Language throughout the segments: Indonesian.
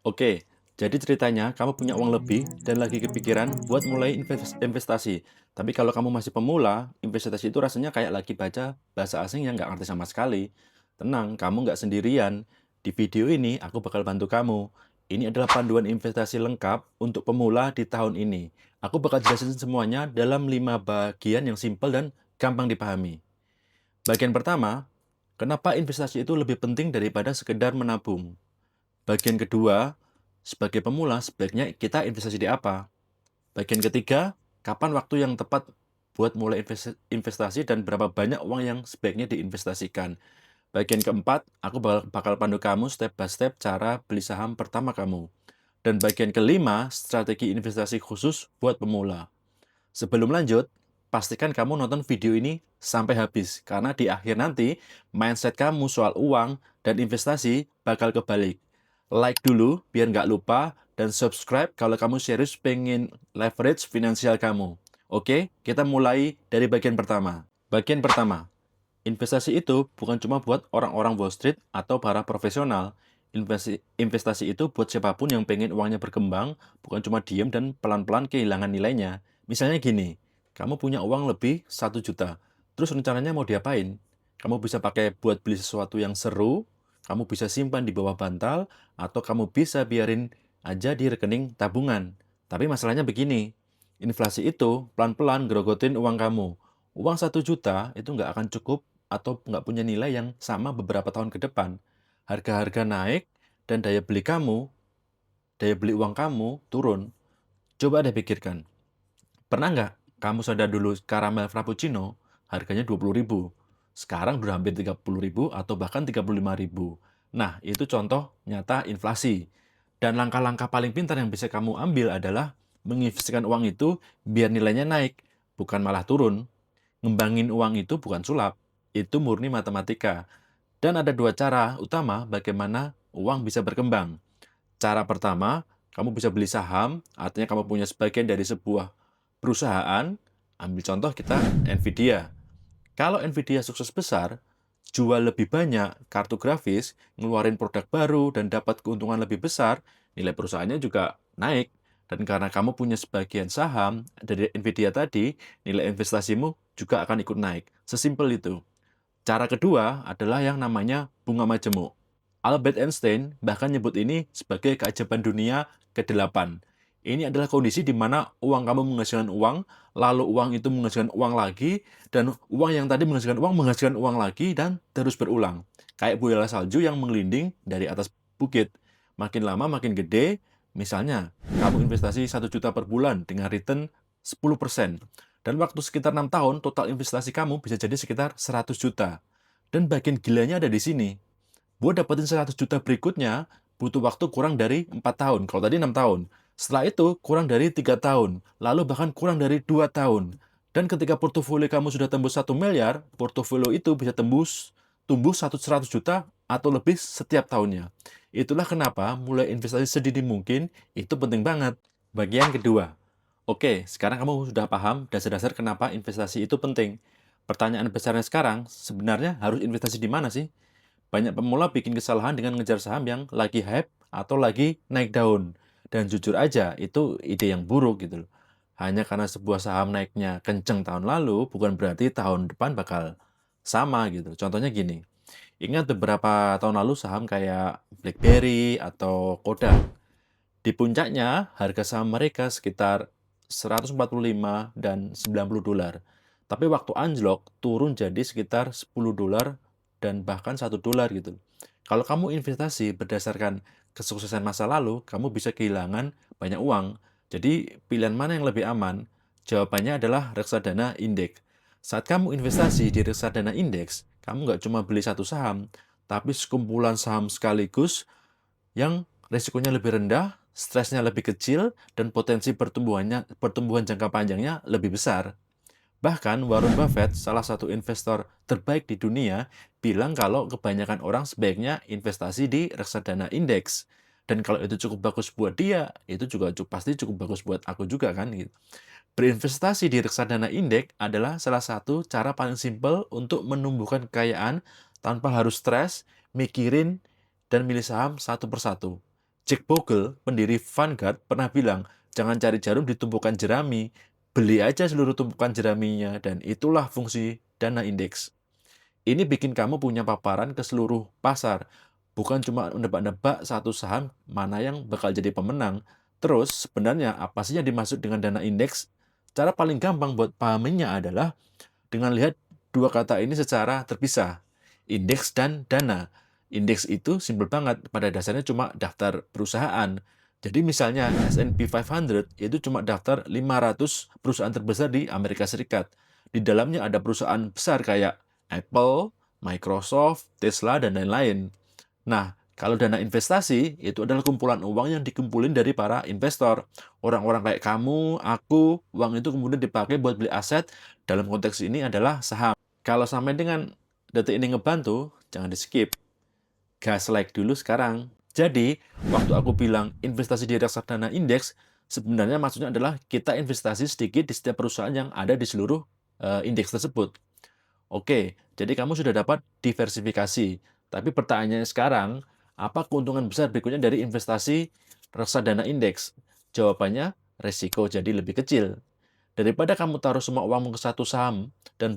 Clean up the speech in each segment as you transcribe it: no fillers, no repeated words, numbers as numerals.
Oke, jadi ceritanya kamu punya uang lebih dan lagi kepikiran buat mulai investasi. Tapi kalau kamu masih pemula, investasi itu rasanya kayak lagi baca bahasa asing yang nggak ngerti sama sekali. Tenang, kamu nggak sendirian. Di video ini, aku bakal bantu kamu. Ini adalah panduan investasi lengkap untuk pemula di tahun ini. Aku bakal jelasin semuanya dalam 5 bagian yang simpel dan gampang dipahami. Bagian pertama, kenapa investasi itu lebih penting daripada sekedar menabung? Bagian kedua, sebagai pemula sebaiknya kita investasi di apa? Bagian ketiga, kapan waktu yang tepat buat mulai investasi dan berapa banyak uang yang sebaiknya diinvestasikan? Bagian keempat, aku bakal pandu kamu step by step cara beli saham pertama kamu. Dan bagian kelima, strategi investasi khusus buat pemula. Sebelum lanjut, pastikan kamu nonton video ini sampai habis, karena di akhir nanti, mindset kamu soal uang dan investasi bakal kebalik. Like dulu biar nggak lupa, dan subscribe kalau kamu serius pengen leverage finansial kamu. Oke, kita mulai dari bagian pertama. Bagian pertama, investasi itu bukan cuma buat orang-orang Wall Street atau para profesional. Investasi itu buat siapapun yang pengen uangnya berkembang, bukan cuma diem dan pelan-pelan kehilangan nilainya. Misalnya gini, kamu punya uang lebih 1 juta, terus rencananya mau diapain? Kamu bisa pakai buat beli sesuatu yang seru, kamu bisa simpan di bawah bantal, atau kamu bisa biarin aja di rekening tabungan. Tapi masalahnya begini, inflasi itu pelan-pelan gerogotin uang kamu. Uang 1 juta itu nggak akan cukup atau nggak punya nilai yang sama beberapa tahun ke depan. Harga-harga naik dan daya beli uang kamu turun. Coba deh pikirkan, pernah nggak kamu sadar dulu karamel frappuccino harganya 20.000, sekarang udah hampir 30.000 atau bahkan 35.000. Nah, itu contoh nyata inflasi. Dan langkah-langkah paling pintar yang bisa kamu ambil adalah menginvestasikan uang itu biar nilainya naik, bukan malah turun. Ngembangin uang itu bukan sulap, itu murni matematika. Dan ada dua cara utama bagaimana uang bisa berkembang. Cara pertama, kamu bisa beli saham, artinya kamu punya sebagian dari sebuah perusahaan. Ambil contoh kita Nvidia. Kalau Nvidia sukses besar, jual lebih banyak kartu grafis, ngeluarin produk baru, dan dapat keuntungan lebih besar, nilai perusahaannya juga naik. Dan karena kamu punya sebagian saham dari Nvidia tadi, nilai investasimu juga akan ikut naik. Sesimpel itu. Cara kedua adalah yang namanya bunga majemuk. Albert Einstein bahkan nyebut ini sebagai keajaiban dunia ke-8. Ini adalah kondisi di mana uang kamu menghasilkan uang, lalu uang itu menghasilkan uang lagi, dan uang yang tadi menghasilkan uang lagi, dan terus berulang. Kayak bola salju yang mengelinding dari atas bukit. Makin lama makin gede, misalnya kamu investasi 1 juta per bulan dengan return 10%. Dan waktu sekitar 6 tahun, total investasi kamu bisa jadi sekitar 100 juta. Dan bagian gilanya ada di sini. Buat dapetin 100 juta berikutnya, butuh waktu kurang dari 4 tahun. Kalau tadi 6 tahun. Setelah itu, kurang dari 3 tahun. Lalu bahkan kurang dari 2 tahun. Dan ketika portofolio kamu sudah tembus 1 miliar, portofolio itu bisa tumbuh 100 juta atau lebih setiap tahunnya. Itulah kenapa mulai investasi sedini mungkin itu penting banget. Bagian kedua. Oke, sekarang kamu sudah paham dasar-dasar kenapa investasi itu penting. Pertanyaan besarnya sekarang, sebenarnya harus investasi di mana sih? Banyak pemula bikin kesalahan dengan ngejar saham yang lagi hype atau lagi naik daun. Dan jujur aja, itu ide yang buruk gitu loh. Hanya karena sebuah saham naiknya kenceng tahun lalu, bukan berarti tahun depan bakal sama gitu. Contohnya gini, ingat beberapa tahun lalu saham kayak BlackBerry atau Kodak. Di puncaknya, harga saham mereka sekitar 145 dan 90 dolar. Tapi waktu anjlok, turun jadi sekitar 10 dolar dan bahkan 1 dolar gitu. Kalau kamu investasi berdasarkan kesuksesan masa lalu, kamu bisa kehilangan banyak uang. Jadi, pilihan mana yang lebih aman? Jawabannya adalah reksadana indeks. Saat kamu investasi di reksadana indeks, kamu nggak cuma beli satu saham, tapi sekumpulan saham sekaligus yang risikonya lebih rendah, stresnya lebih kecil, dan potensi pertumbuhan jangka panjangnya lebih besar. Bahkan Warren Buffett, salah satu investor terbaik di dunia, bilang kalau kebanyakan orang sebaiknya investasi di reksadana indeks. Dan kalau itu cukup bagus buat dia, itu juga pasti cukup bagus buat aku juga kan gitu. Berinvestasi di reksadana indeks adalah salah satu cara paling simpel untuk menumbuhkan kekayaan tanpa harus stres, mikirin, dan milih saham satu persatu. Jack Bogle, pendiri Vanguard, pernah bilang, jangan cari jarum di tumpukan jerami, beli aja seluruh tumpukan jeraminya, dan itulah fungsi dana indeks. Ini bikin kamu punya paparan ke seluruh pasar, bukan cuma nebak-nebak satu saham mana yang bakal jadi pemenang. Terus, sebenarnya apa sih yang dimaksud dengan dana indeks? Cara paling gampang buat pahaminya adalah dengan lihat dua kata ini secara terpisah, indeks dan dana. Indeks itu simpel banget, pada dasarnya cuma daftar perusahaan. Jadi misalnya S&P 500 itu cuma daftar 500 perusahaan terbesar di Amerika Serikat. Di dalamnya ada perusahaan besar kayak Apple, Microsoft, Tesla, dan lain-lain. Nah, kalau dana investasi itu adalah kumpulan uang yang dikumpulin dari para investor. Orang-orang kayak kamu, aku, uang itu kemudian dipakai buat beli aset, dalam konteks ini adalah saham. Kalau sampai dengan detik ini ngebantu, jangan di-skip. Gas like dulu sekarang. Jadi, waktu aku bilang investasi di reksadana indeks, sebenarnya maksudnya adalah kita investasi sedikit di setiap perusahaan yang ada di seluruh indeks tersebut. Oke, jadi kamu sudah dapat diversifikasi. Tapi pertanyaannya sekarang, apa keuntungan besar berikutnya dari investasi reksadana indeks? Jawabannya, resiko jadi lebih kecil. Daripada kamu taruh semua uangmu ke satu saham dan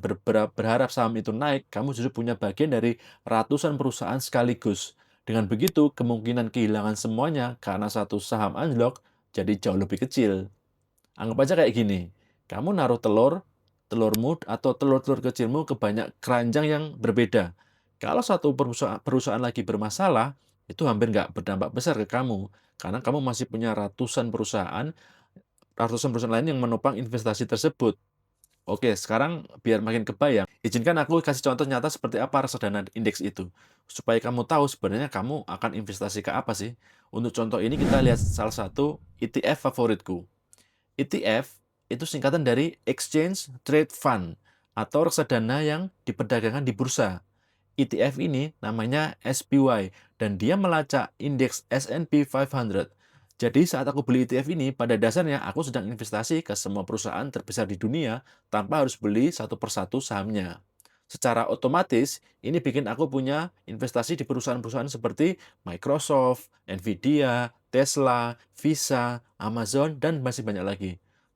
berharap saham itu naik, kamu justru punya bagian dari ratusan perusahaan sekaligus. Dengan begitu, kemungkinan kehilangan semuanya karena satu saham anjlok jadi jauh lebih kecil. Anggap aja kayak gini, kamu naruh telurmu atau telur-telur kecilmu ke banyak keranjang yang berbeda. Kalau satu perusahaan lagi bermasalah, itu hampir nggak berdampak besar ke kamu, karena kamu masih punya ratusan perusahaan lain yang menopang investasi tersebut. Oke, sekarang biar makin kebayang, izinkan aku kasih contoh nyata seperti apa reksadana indeks itu. Supaya kamu tahu sebenarnya kamu akan investasi ke apa sih. Untuk contoh ini kita lihat salah satu ETF favoritku. ETF itu singkatan dari Exchange Trade Fund atau reksadana yang diperdagangkan di bursa. ETF ini namanya SPY dan dia melacak indeks S&P 500. Jadi saat aku beli ETF ini, pada dasarnya aku sedang investasi ke semua perusahaan terbesar di dunia tanpa harus beli satu persatu sahamnya. Secara otomatis, ini bikin aku punya investasi di perusahaan-perusahaan seperti Microsoft, Nvidia, Tesla, Visa, Amazon, dan masih banyak lagi.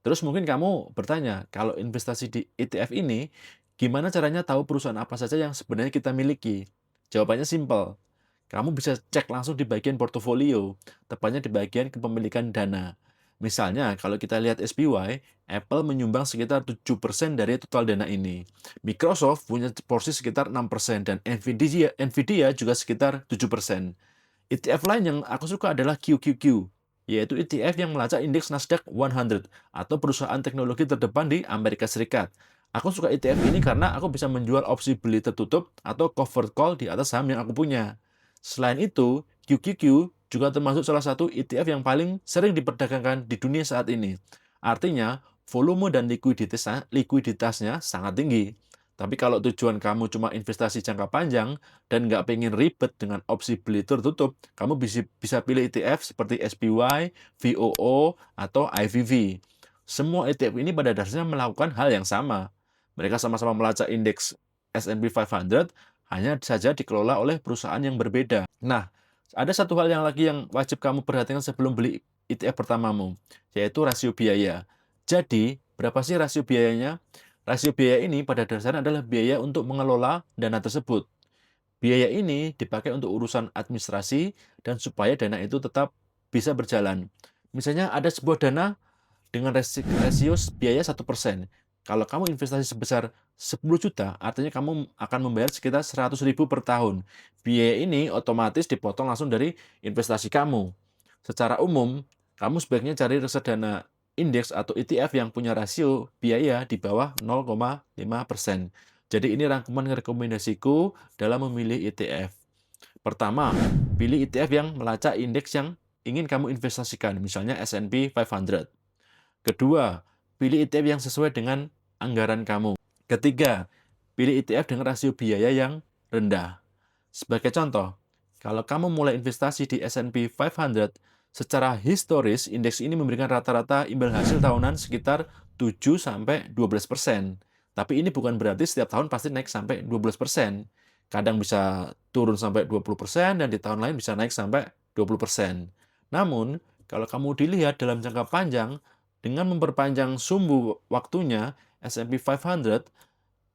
Terus mungkin kamu bertanya, kalau investasi di ETF ini, gimana caranya tahu perusahaan apa saja yang sebenarnya kita miliki? Jawabannya simpel. Kamu bisa cek langsung di bagian portofolio, tepatnya di bagian kepemilikan dana. Misalnya, kalau kita lihat SPY, Apple menyumbang sekitar 7% dari total dana ini. Microsoft punya porsi sekitar 6% dan Nvidia juga sekitar 7%. ETF lain yang aku suka adalah QQQ, yaitu ETF yang melacak indeks Nasdaq 100 atau perusahaan teknologi terdepan di Amerika Serikat. Aku suka ETF ini karena aku bisa menjual opsi beli tertutup atau covered call di atas saham yang aku punya. Selain itu, QQQ juga termasuk salah satu ETF yang paling sering diperdagangkan di dunia saat ini. Artinya, volume dan likuiditasnya sangat tinggi. Tapi kalau tujuan kamu cuma investasi jangka panjang dan nggak pengen ribet dengan opsi beli tertutup, kamu bisa pilih ETF seperti SPY, VOO, atau IVV. Semua ETF ini pada dasarnya melakukan hal yang sama. Mereka sama-sama melacak indeks S&P 500, hanya saja dikelola oleh perusahaan yang berbeda. Nah, ada satu hal yang lagi yang wajib kamu perhatikan sebelum beli ETF pertamamu, yaitu rasio biaya. Jadi, berapa sih rasio biayanya? Rasio biaya ini pada dasarnya adalah biaya untuk mengelola dana tersebut. Biaya ini dipakai untuk urusan administrasi dan supaya dana itu tetap bisa berjalan. Misalnya ada sebuah dana dengan rasio biaya 1%. Kalau kamu investasi sebesar 10 juta, artinya kamu akan membayar sekitar 100.000 per tahun. Biaya ini otomatis dipotong langsung dari investasi kamu. Secara umum, kamu sebaiknya cari reksadana indeks atau ETF yang punya rasio biaya di bawah 0,5%. Jadi ini rangkuman rekomendasiku dalam memilih ETF. Pertama, pilih ETF yang melacak indeks yang ingin kamu investasikan, misalnya S&P 500. Kedua, pilih ETF yang sesuai dengan anggaran kamu. Ketiga, pilih ETF dengan rasio biaya yang rendah. Sebagai contoh, kalau kamu mulai investasi di S&P 500, secara historis indeks ini memberikan rata-rata imbal hasil tahunan sekitar 7-12%. Tapi ini bukan berarti setiap tahun pasti naik sampai 12%. Kadang bisa turun sampai 20% dan di tahun lain bisa naik sampai 20%. Namun, kalau kamu dilihat dalam jangka panjang, dengan memperpanjang sumbu waktunya, S&P 500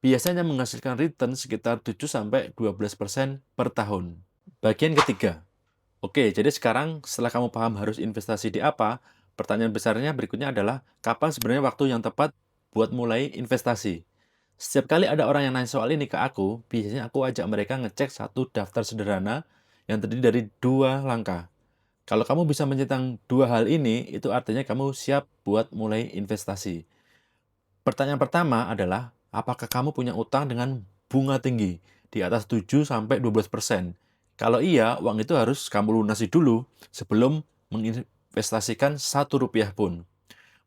biasanya menghasilkan return sekitar 7-12% per tahun. Bagian ketiga. Oke, jadi sekarang setelah kamu paham harus investasi di apa, pertanyaan besarnya berikutnya adalah kapan sebenarnya waktu yang tepat buat mulai investasi? Setiap kali ada orang yang nanya soal ini ke aku, biasanya aku ajak mereka ngecek satu daftar sederhana yang terdiri dari dua langkah. Kalau kamu bisa mencentang dua hal ini, itu artinya kamu siap buat mulai investasi. Pertanyaan pertama adalah, apakah kamu punya utang dengan bunga tinggi di atas 7-12%? Kalau iya, uang itu harus kamu lunasi dulu sebelum menginvestasikan Rp1 pun.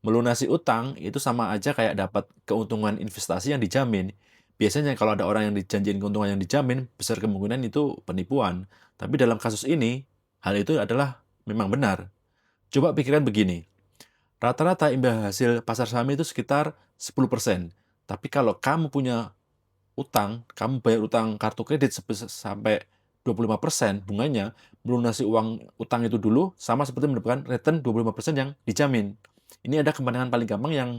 Melunasi utang itu sama aja kayak dapat keuntungan investasi yang dijamin. Biasanya kalau ada orang yang dijanjiin keuntungan yang dijamin, besar kemungkinan itu penipuan. Tapi dalam kasus ini, hal itu adalah memang benar. Coba pikirkan begini, rata-rata imbal hasil pasar saham itu sekitar 10%. Tapi kalau kamu punya utang, kamu bayar utang kartu kredit sampai 25% bunganya, melunasi uang utang itu dulu sama seperti mendapatkan return 25% yang dijamin. Ini ada kemenangan paling gampang yang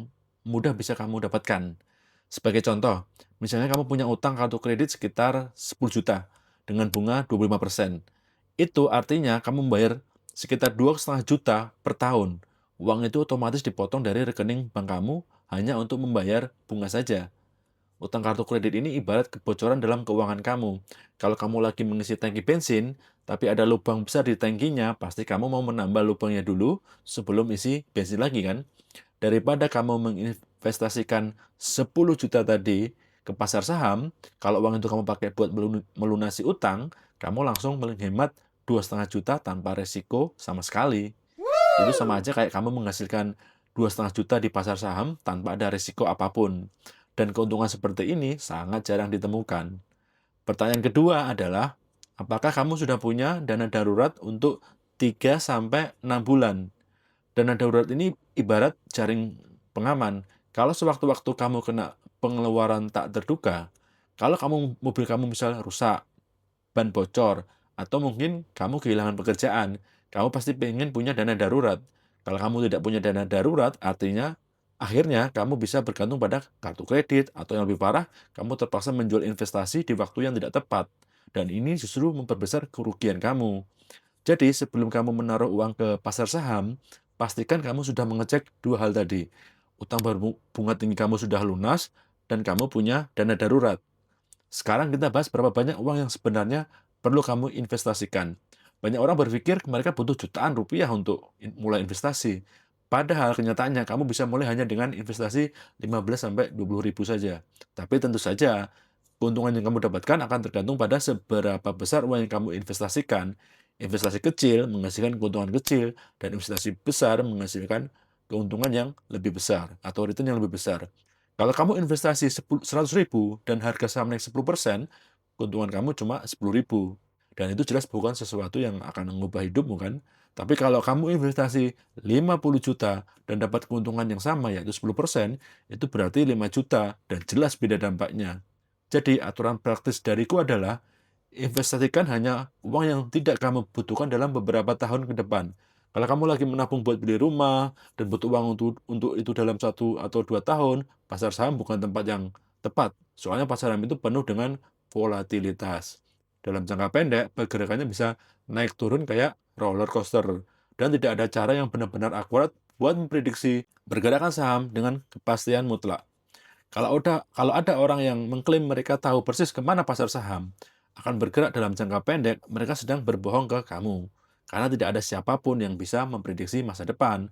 mudah bisa kamu dapatkan. Sebagai contoh, misalnya kamu punya utang kartu kredit sekitar 10 juta dengan bunga 25%. Itu artinya kamu membayar sekitar 2,5 juta per tahun. Uang itu otomatis dipotong dari rekening bank kamu hanya untuk membayar bunga saja. Utang kartu kredit ini ibarat kebocoran dalam keuangan kamu. Kalau kamu lagi mengisi tangki bensin, tapi ada lubang besar di tangkinya, pasti kamu mau menambah lubangnya dulu sebelum isi bensin lagi kan? Daripada kamu menginvestasikan 10 juta tadi ke pasar saham, kalau uang itu kamu pakai buat melunasi utang, kamu langsung menghemat 2,5 juta tanpa resiko sama sekali. Itu sama aja kayak kamu menghasilkan 2,5 juta di pasar saham tanpa ada risiko apapun. Dan keuntungan seperti ini sangat jarang ditemukan. Pertanyaan kedua adalah, apakah kamu sudah punya dana darurat untuk 3-6 bulan? Dana darurat ini ibarat jaring pengaman. Kalau sewaktu-waktu kamu kena pengeluaran tak terduga, kalau mobil kamu misal rusak, ban bocor, atau mungkin kamu kehilangan pekerjaan, kamu pasti pengen punya dana darurat. Kalau kamu tidak punya dana darurat, artinya akhirnya kamu bisa bergantung pada kartu kredit, atau yang lebih parah, kamu terpaksa menjual investasi di waktu yang tidak tepat. Dan ini justru memperbesar kerugian kamu. Jadi, sebelum kamu menaruh uang ke pasar saham, pastikan kamu sudah mengecek dua hal tadi. Utang bunga tinggi kamu sudah lunas, dan kamu punya dana darurat. Sekarang kita bahas berapa banyak uang yang sebenarnya perlu kamu investasikan. Banyak orang berpikir mereka butuh jutaan rupiah untuk mulai investasi. Padahal kenyataannya kamu bisa mulai hanya dengan investasi 15-20 ribu saja. Tapi tentu saja keuntungan yang kamu dapatkan akan tergantung pada seberapa besar uang yang kamu investasikan. Investasi kecil menghasilkan keuntungan kecil, dan investasi besar menghasilkan keuntungan yang lebih besar atau return yang lebih besar. Kalau kamu investasi 100 ribu dan harga saham naik 10%, keuntungan kamu cuma 10 ribu. Dan itu jelas bukan sesuatu yang akan mengubah hidupmu kan. Tapi kalau kamu investasi 50 juta dan dapat keuntungan yang sama yaitu 10%, itu berarti 5 juta dan jelas beda dampaknya. Jadi aturan praktis dariku adalah investasikan hanya uang yang tidak kamu butuhkan dalam beberapa tahun ke depan. Kalau kamu lagi menabung buat beli rumah dan butuh uang untuk itu dalam 1 atau 2 tahun, pasar saham bukan tempat yang tepat. Soalnya pasar saham itu penuh dengan volatilitas. Dalam jangka pendek, pergerakannya bisa naik turun kayak roller coaster. Dan tidak ada cara yang benar-benar akurat buat memprediksi pergerakan saham dengan kepastian mutlak. Kalau ada orang yang mengklaim mereka tahu persis kemana pasar saham akan bergerak dalam jangka pendek, mereka sedang berbohong ke kamu. Karena tidak ada siapapun yang bisa memprediksi masa depan.